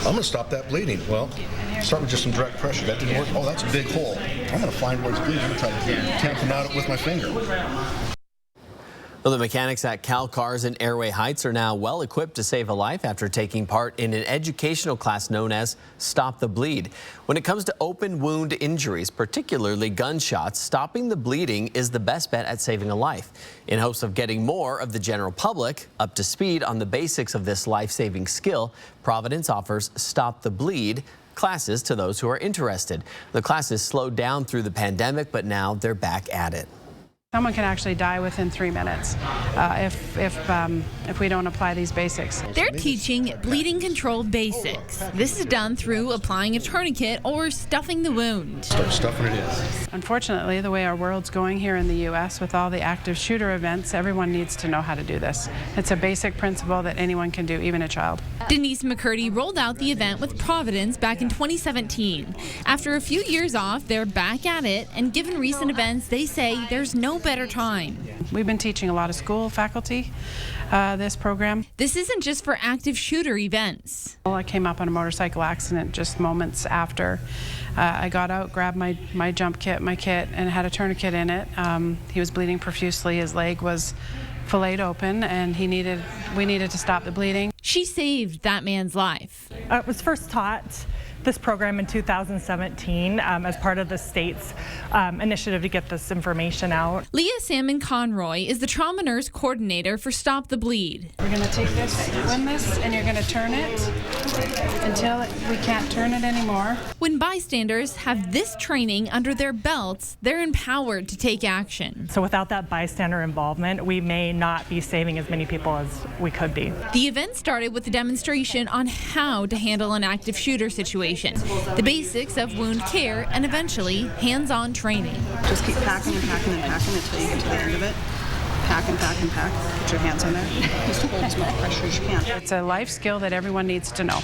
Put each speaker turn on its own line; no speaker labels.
I'm going to stop that bleeding. Well, start with just some direct pressure. That didn't work. Oh, that's a big hole. I'm going to find where it's bleeding. I'm going to try to tampen out it with my finger.
Well, the mechanics at Cal Cars in Airway Heights are now well equipped to save a life after taking part in an educational class known as Stop the Bleed. When it comes to open wound injuries, particularly gunshots, stopping the bleeding is the best bet at saving a life. In hopes of getting more of the general public up to speed on the basics of this life-saving skill, Providence offers Stop the Bleed classes to those who are interested. The classes slowed down through the pandemic, but now they're back at it.
Someone can actually die within 3 minutes if we don't apply these basics.
They're teaching bleeding control basics. This is done through applying a tourniquet or stuffing the wound.
Start stuffing it in.
Unfortunately, the way our world's going here in the U.S. with all the active shooter events, everyone needs to know how to do this. It's a basic principle that anyone can do, even a child.
Denise McCurdy rolled out the event with Providence back in 2017. After a few years off, they're back at it, and given recent events, they say there's no better time.
We've been teaching a lot of school faculty this program.
This isn't just for active shooter events.
I came up on a motorcycle accident just moments after I got out, grabbed my jump kit, my kit, and had a tourniquet in it. He was bleeding profusely. His leg was filleted open, and we needed to stop the bleeding.
She saved that man's life.
I was first taught this program in 2017 as part of the state's initiative to get this information out.
Leah Salmon Conroy is the trauma nurse coordinator for Stop the Bleed.
We're going to take this, win this, and you're going to turn it until we can't turn it anymore.
When bystanders have this training under their belts, they're empowered to take action.
So without that bystander involvement, we may not be saving as many people as we could be.
The event started with a demonstration on how to handle an active shooter situation, the basics of wound care, and eventually hands-on training.
Just keep packing and packing and packing until you get to the end of it. Pack and pack and pack. Put your hands on there. Just hold as much pressure as you can. It's a life skill that everyone needs to know.